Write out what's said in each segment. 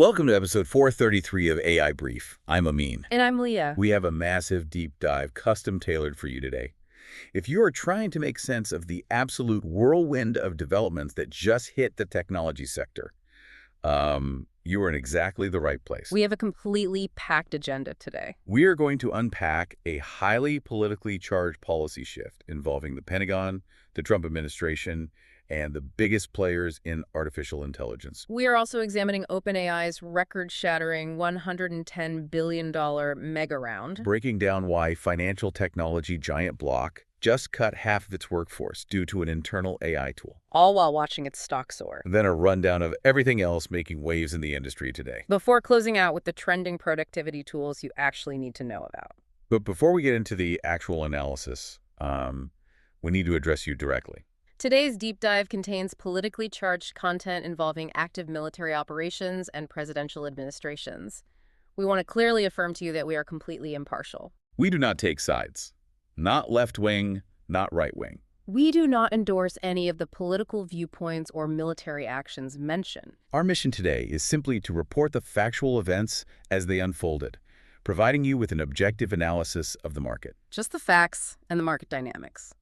Welcome to episode 433 of AI Brief. I'm Amin. And I'm Leah. We have a massive deep dive custom-tailored for you today. If you are trying to make sense of the absolute whirlwind of developments that just hit the technology sector, you are in exactly the right place. We have a completely packed agenda today. We are going to unpack a highly politically charged policy shift involving the Pentagon, the Trump administration, and the biggest players in artificial intelligence. We are also examining OpenAI's record-shattering $110 billion mega round. Breaking down why financial technology giant Block just cut half of its workforce due to an internal AI tool. All while watching its stock soar. Then a rundown of everything else making waves in the industry today. Before closing out with the trending productivity tools you actually need to know about. But before we get into the actual analysis, we need to address you directly. Today's deep dive contains politically charged content involving active military operations and presidential administrations. We want to clearly affirm to you that we are completely impartial. We do not take sides. Not left-wing, not right-wing. We do not endorse any of the political viewpoints or military actions mentioned. Our mission today is simply to report the factual events as they unfolded, providing you with an objective analysis of the market. Just the facts and the market dynamics.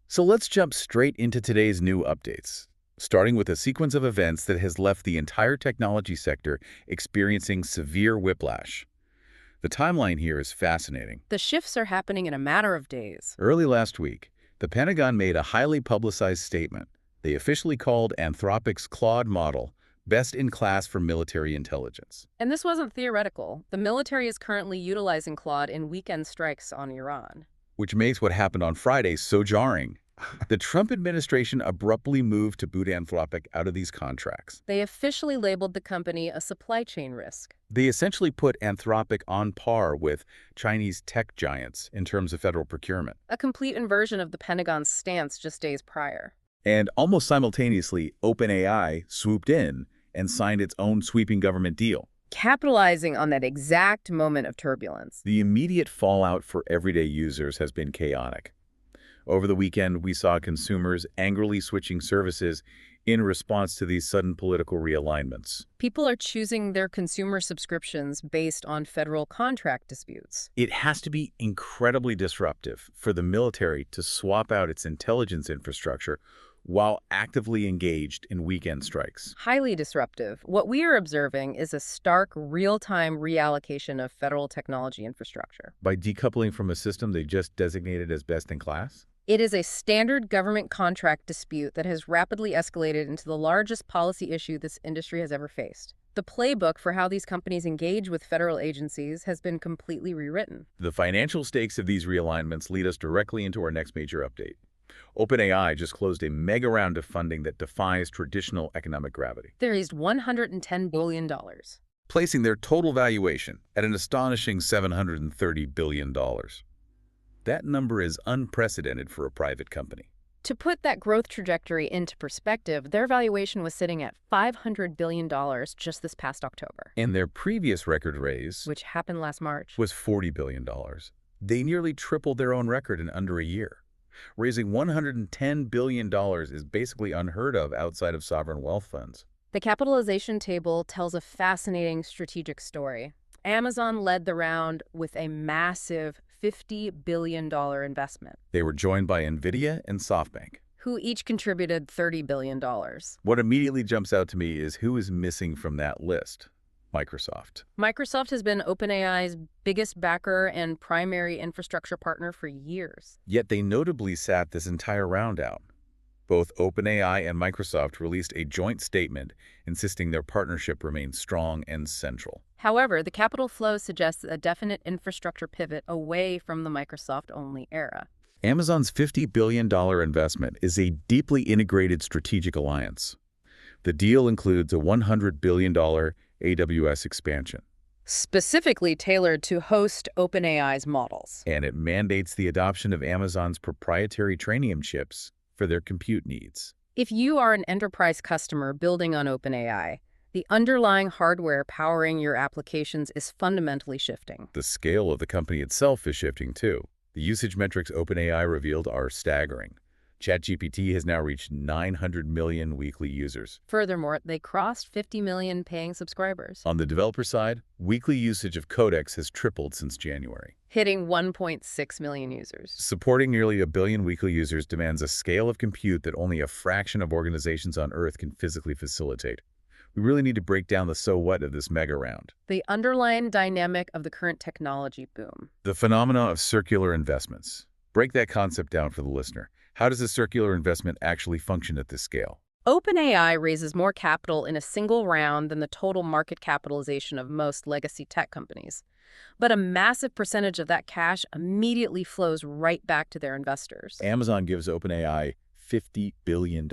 So let's jump straight into today's new updates, starting with a sequence of events that has left the entire technology sector experiencing severe whiplash. The timeline here is fascinating. The shifts are happening in a matter of days. Early last week, the Pentagon made a highly publicized statement. They officially called Anthropic's Claude model best in class for military intelligence. And this wasn't theoretical. The military is currently utilizing Claude in weekend strikes on Iran. Which makes what happened on Friday so jarring. The Trump administration abruptly moved to boot Anthropic out of these contracts. They officially labeled the company a supply chain risk. They essentially put Anthropic on par with Chinese tech giants in terms of federal procurement. A complete inversion of the Pentagon's stance just days prior. And almost simultaneously, OpenAI swooped in and signed its own sweeping government deal. Capitalizing on that exact moment of turbulence. The immediate fallout for everyday users has been chaotic. Over the weekend, we saw consumers angrily switching services in response to these sudden political realignments. People are choosing their consumer subscriptions based on federal contract disputes. It has to be incredibly disruptive for the military to swap out its intelligence infrastructure while actively engaged in weekend strikes. Highly disruptive. What we are observing is a stark, real-time reallocation of federal technology infrastructure. By decoupling from a system they just designated as best in class? It is a standard government contract dispute that has rapidly escalated into the largest policy issue this industry has ever faced. The playbook for how these companies engage with federal agencies has been completely rewritten. The financial stakes of these realignments lead us directly into our next major update. OpenAI just closed a mega round of funding that defies traditional economic gravity. They raised $110 billion. Placing their total valuation at an astonishing $730 billion. That number is unprecedented for a private company. To put that growth trajectory into perspective, their valuation was sitting at $500 billion just this past October. And their previous record raise, which happened last March, was $40 billion. They nearly tripled their own record in under a year. Raising $110 billion is basically unheard of outside of sovereign wealth funds. The capitalization table tells a fascinating strategic story. Amazon led the round with a massive $50 billion investment. They were joined by NVIDIA and SoftBank, who each contributed $30 billion. What immediately jumps out to me is who is missing from that list. Microsoft. Microsoft has been OpenAI's biggest backer and primary infrastructure partner for years. Yet they notably sat this entire round out. Both OpenAI and Microsoft released a joint statement insisting their partnership remains strong and central. However, the capital flow suggests a definite infrastructure pivot away from the Microsoft-only era. Amazon's $50 billion investment is a deeply integrated strategic alliance. The deal includes a $100 billion AWS expansion. Specifically tailored to host OpenAI's models. And it mandates the adoption of Amazon's proprietary Trainium chips for their compute needs. If you are an enterprise customer building on OpenAI, the underlying hardware powering your applications is fundamentally shifting. The scale of the company itself is shifting too. The usage metrics OpenAI revealed are staggering. ChatGPT has now reached 900 million weekly users. Furthermore, they crossed 50 million paying subscribers, On the developer side, weekly usage of Codex has tripled since January. hitting 1.6 million users. Supporting nearly a billion weekly users demands a scale of compute that only a fraction of organizations on Earth can physically facilitate. We really need to break down the so what of this mega round. The underlying dynamic of the current technology boom. The phenomena of circular investments. Break that concept down for the listener. How does a circular investment actually function at this scale? OpenAI raises more capital in a single round than the total market capitalization of most legacy tech companies. But a massive percentage of that cash immediately flows right back to their investors. Amazon gives OpenAI $50 billion.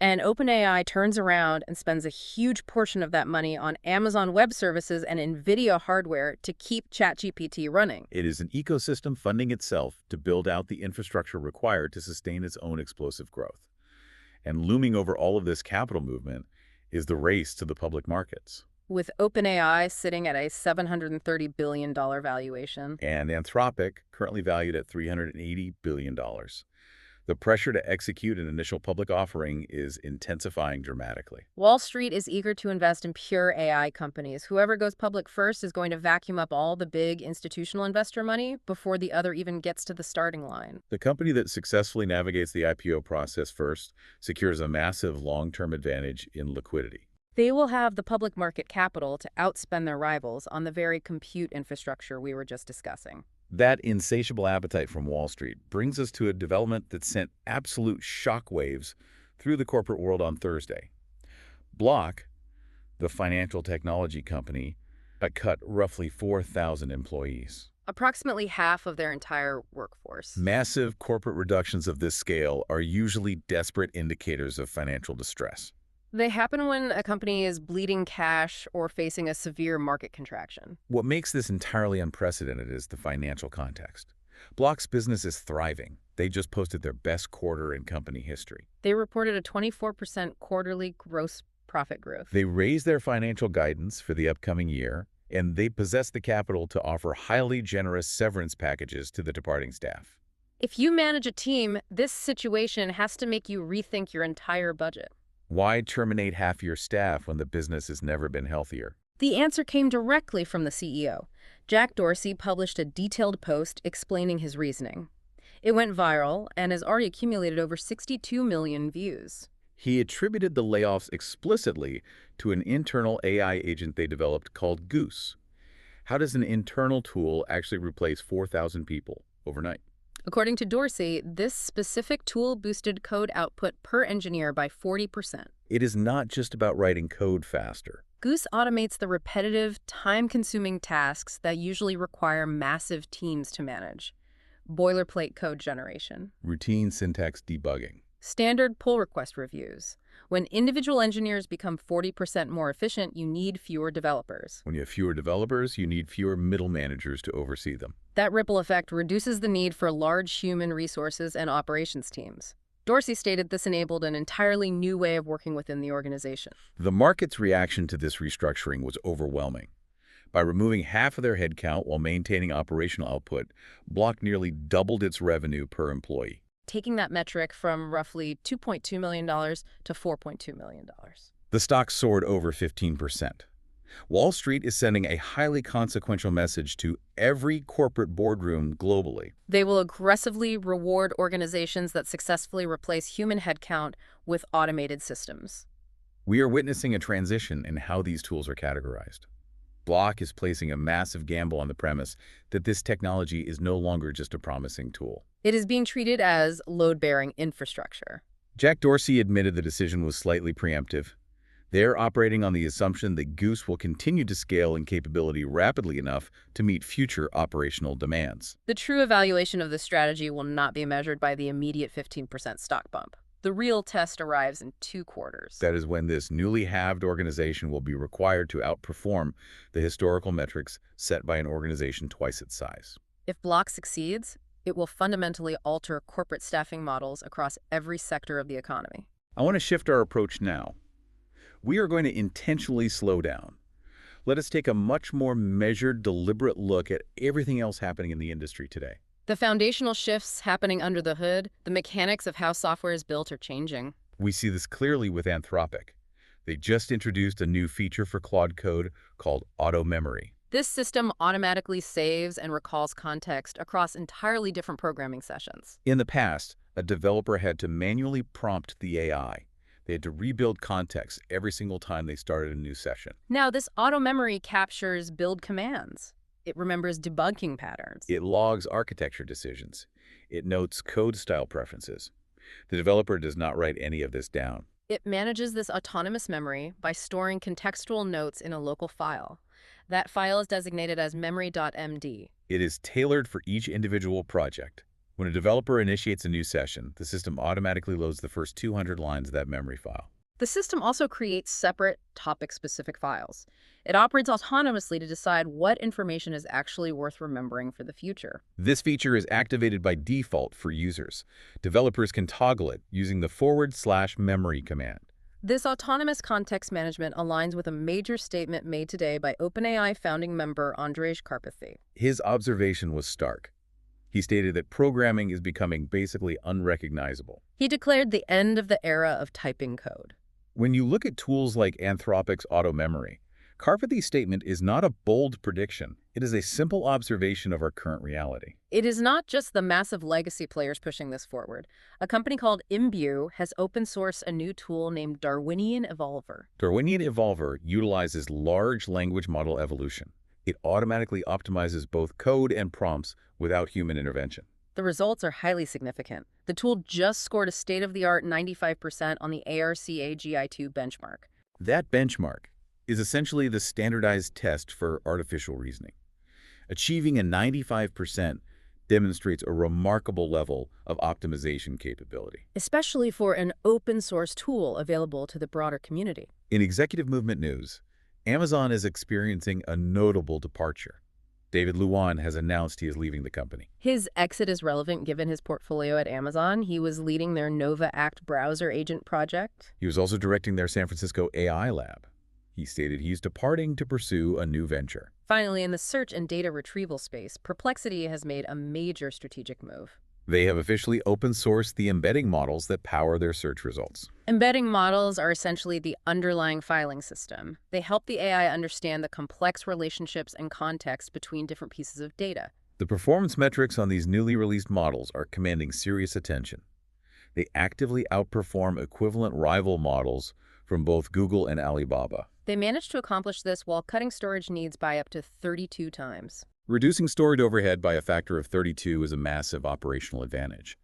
And OpenAI turns around and spends a huge portion of that money on Amazon Web Services and NVIDIA hardware to keep ChatGPT running. It is an ecosystem funding itself to build out the infrastructure required to sustain its own explosive growth. And looming over all of this capital movement is the race to the public markets. With OpenAI sitting at a $730 billion valuation. And Anthropic, currently valued at $380 billion. The pressure to execute an initial public offering is intensifying dramatically. Wall Street is eager to invest in pure AI companies. Whoever goes public first is going to vacuum up all the big institutional investor money before the other even gets to the starting line. The company that successfully navigates the IPO process first secures a massive long-term advantage in liquidity. They will have the public market capital to outspend their rivals on the very compute infrastructure we were just discussing. That insatiable appetite from Wall Street brings us to a development that sent absolute shockwaves through the corporate world on Thursday. Block, the financial technology company, cut roughly 4,000 employees. Approximately half of their entire workforce. Massive corporate reductions of this scale are usually desperate indicators of financial distress. They happen when a company is bleeding cash or facing a severe market contraction. What makes this entirely unprecedented is the financial context. Block's business is thriving. They just posted their best quarter in company history. They reported a 24% quarterly gross profit growth. They raised their financial guidance for the upcoming year, and they possess the capital to offer highly generous severance packages to the departing staff. If you manage a team, this situation has to make you rethink your entire budget. Why terminate half your staff when the business has never been healthier? The answer came directly from the CEO. Jack Dorsey published a detailed post explaining his reasoning. It went viral and has already accumulated over 62 million views. He attributed the layoffs explicitly to an internal AI agent they developed called Goose. How does an internal tool actually replace 4,000 people overnight? According to Dorsey, this specific tool boosted code output per engineer by 40%. It is not just about writing code faster. Goose automates the repetitive, time-consuming tasks that usually require massive teams to manage. Boilerplate code generation. Routine syntax debugging. Standard pull request reviews. When individual engineers become 40% more efficient, you need fewer developers. When you have fewer developers, you need fewer middle managers to oversee them. That ripple effect reduces the need for large human resources and operations teams. Dorsey stated this enabled an entirely new way of working within the organization. The market's reaction to this restructuring was overwhelming. By removing half of their headcount while maintaining operational output, Block nearly doubled its revenue per employee. Taking that metric from roughly $2.2 million to $4.2 million. The stock soared over 15%. Wall Street is sending a highly consequential message to every corporate boardroom globally. They will aggressively reward organizations that successfully replace human headcount with automated systems. We are witnessing a transition in how these tools are categorized. Block is placing a massive gamble on the premise that this technology is no longer just a promising tool. It is being treated as load-bearing infrastructure. Jack Dorsey admitted the decision was slightly preemptive. They're operating on the assumption that Goose will continue to scale in capability rapidly enough to meet future operational demands. The true evaluation of this strategy will not be measured by the immediate 15% stock bump. The real test arrives in 2 quarters. That is when this newly halved organization will be required to outperform the historical metrics set by an organization twice its size. If Block succeeds, it will fundamentally alter corporate staffing models across every sector of the economy. I want to shift our approach now. We are going to intentionally slow down. Let us take a much more measured, deliberate look at everything else happening in the industry today. The foundational shifts happening under the hood, the mechanics of how software is built are changing. We see this clearly with Anthropic. They just introduced a new feature for Claude Code called auto memory. This system automatically saves and recalls context across entirely different programming sessions. In the past, a developer had to manually prompt the AI. They had to rebuild context every single time they started a new session. Now, this auto memory captures build commands. It remembers debugging patterns. It logs architecture decisions. It notes code style preferences. The developer does not write any of this down. It manages this autonomous memory by storing contextual notes in a local file. That file is designated as memory.md. It is tailored for each individual project. When a developer initiates a new session, the system automatically loads the first 200 lines of that memory file. The system also creates separate topic-specific files. It operates autonomously to decide what information is actually worth remembering for the future. This feature is activated by default for users. Developers can toggle it using the /memory command. This autonomous context management aligns with a major statement made today by OpenAI founding member Andrej Karpathy. His observation was stark. He stated that programming is becoming basically unrecognizable. He declared the end of the era of typing code. When you look at tools like Anthropic's auto memory, Karpathy's statement is not a bold prediction. It is a simple observation of our current reality. It is not just the massive legacy players pushing this forward. A company called Imbue has open-sourced a new tool named Darwinian Evolver. Darwinian Evolver utilizes large language model evolution. It automatically optimizes both code and prompts without human intervention. The results are highly significant. The tool just scored a state-of-the-art 95% on the ARCA-GI2 benchmark. That benchmark is essentially the standardized test for artificial reasoning. Achieving a 95% demonstrates a remarkable level of optimization capability. Especially for an open-source tool available to the broader community. In executive movement news, Amazon is experiencing a notable departure. David Luan has announced he is leaving the company. His exit is relevant given his portfolio at Amazon. He was leading their Nova Act browser agent project. He was also directing their San Francisco AI lab. He stated he's departing to pursue a new venture. Finally, in the search and data retrieval space, Perplexity has made a major strategic move. They have officially open-sourced the embedding models that power their search results. Embedding models are essentially the underlying filing system. They help the AI understand the complex relationships and context between different pieces of data. The performance metrics on these newly released models are commanding serious attention. They actively outperform equivalent rival models from both Google and Alibaba. They managed to accomplish this while cutting storage needs by up to 32 times. Reducing storage overhead by a factor of 32 is a massive operational advantage.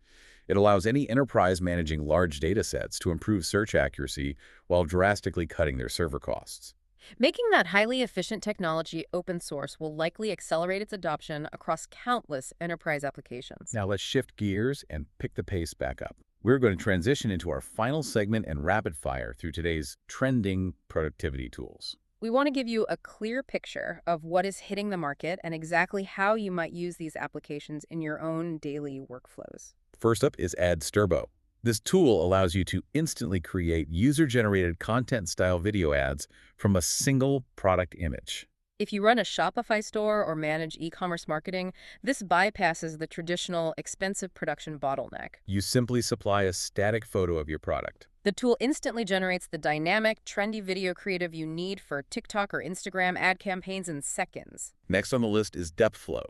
It allows any enterprise managing large data sets to improve search accuracy while drastically cutting their server costs. Making that highly efficient technology open source will likely accelerate its adoption across countless enterprise applications. Now let's shift gears and pick the pace back up. We're going to transition into our final segment and rapid fire through today's trending productivity tools. We want to give you a clear picture of what is hitting the market and exactly how you might use these applications in your own daily workflows. First up is Ads Turbo. This tool allows you to instantly create user-generated content-style video ads from a single product image. If you run a Shopify store or manage e-commerce marketing, this bypasses the traditional expensive production bottleneck. You simply supply a static photo of your product. The tool instantly generates the dynamic, trendy video creative you need for TikTok or Instagram ad campaigns in seconds. Next on the list is Depthflow.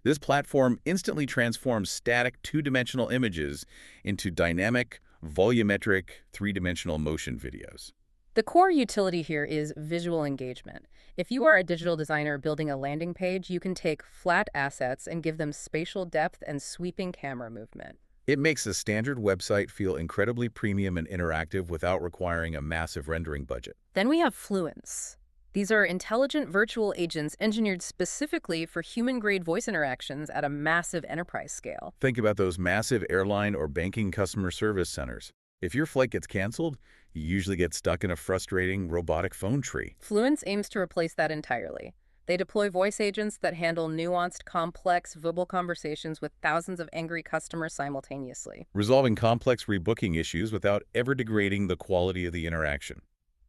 This platform instantly transforms static two-dimensional images into dynamic, volumetric, three-dimensional motion videos. The core utility here is visual engagement. If you are a digital designer building a landing page, you can take flat assets and give them spatial depth and sweeping camera movement. It makes a standard website feel incredibly premium and interactive without requiring a massive rendering budget. Then we have Fluence. These are intelligent virtual agents engineered specifically for human-grade voice interactions at a massive enterprise scale. Think about those massive airline or banking customer service centers. If your flight gets canceled, you usually get stuck in a frustrating robotic phone tree. Fluence aims to replace that entirely. They deploy voice agents that handle nuanced, complex, verbal conversations with thousands of angry customers simultaneously, resolving complex rebooking issues without ever degrading the quality of the interaction.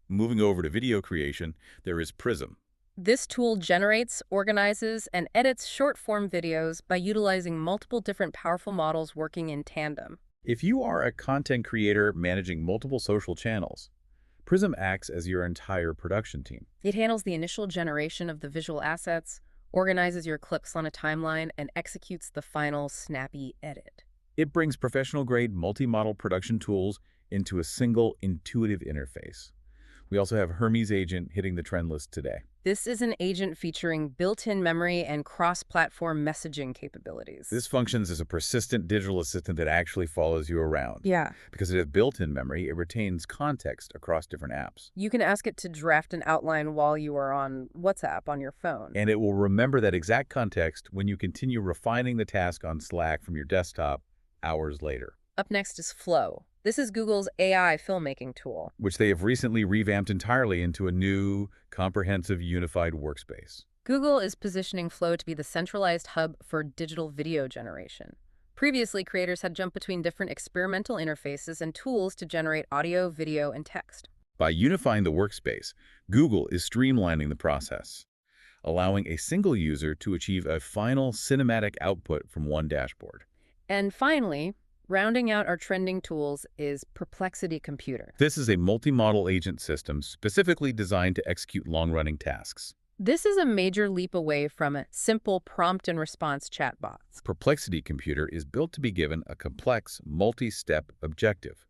Moving over to video creation, there is Prism. This tool generates, organizes, and edits short-form videos by utilizing multiple different powerful models working in tandem. If you are a content creator managing multiple social channels, Prism acts as your entire production team. It handles the initial generation of the visual assets, organizes your clips on a timeline, and executes the final snappy edit. It brings professional-grade multi-model production tools into a single intuitive interface. We also have Hermes Agent hitting the trend list today. This is an agent featuring built-in memory and cross-platform messaging capabilities. This functions as a persistent digital assistant that actually follows you around. Yeah. Because it has built-in memory, it retains context across different apps. You can ask it to draft an outline while you are on WhatsApp on your phone. And it will remember that exact context when you continue refining the task on Slack from your desktop hours later. Up next is Flow. This is Google's AI filmmaking tool. Which they have recently revamped entirely into a new, comprehensive, unified workspace. Google is positioning Flow to be the centralized hub for digital video generation. Previously, creators had jumped between different experimental interfaces and tools to generate audio, video, and text. By unifying the workspace, Google is streamlining the process, allowing a single user to achieve a final cinematic output from one dashboard. And finally, rounding out our trending tools is Perplexity Computer. This is a multi-model agent system specifically designed to execute long-running tasks. This is a major leap away from a simple prompt and response chatbots. Perplexity Computer is built to be given a complex, multi-step objective,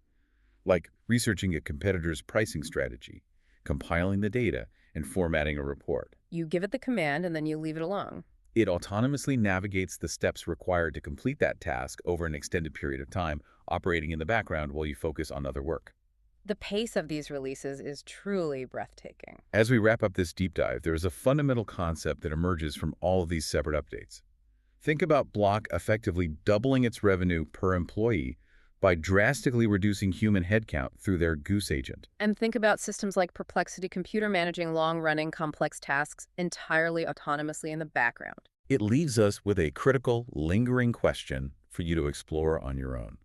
like researching a competitor's pricing strategy, compiling the data, and formatting a report. You give it the command and then you leave it alone. It autonomously navigates the steps required to complete that task over an extended period of time, operating in the background while you focus on other work. The pace of these releases is truly breathtaking. As we wrap up this deep dive, there is a fundamental concept that emerges from all of these separate updates. Think about Block effectively doubling its revenue per employee by drastically reducing human headcount through their Goose agent. And think about systems like Perplexity Computer managing long-running complex tasks entirely autonomously in the background. It leaves us with a critical, lingering question for you to explore on your own.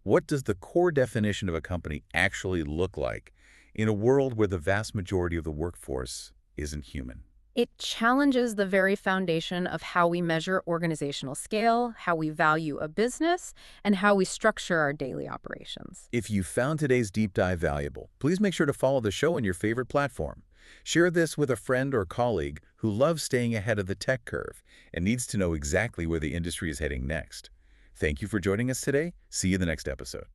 What does the core definition of a company actually look like in a world where the vast majority of the workforce isn't human? It challenges the very foundation of how we measure organizational scale, how we value a business, and how we structure our daily operations. If you found today's deep dive valuable, please make sure to follow the show on your favorite platform. Share this with a friend or colleague who loves staying ahead of the tech curve and needs to know exactly where the industry is heading next. Thank you for joining us today. See you in the next episode.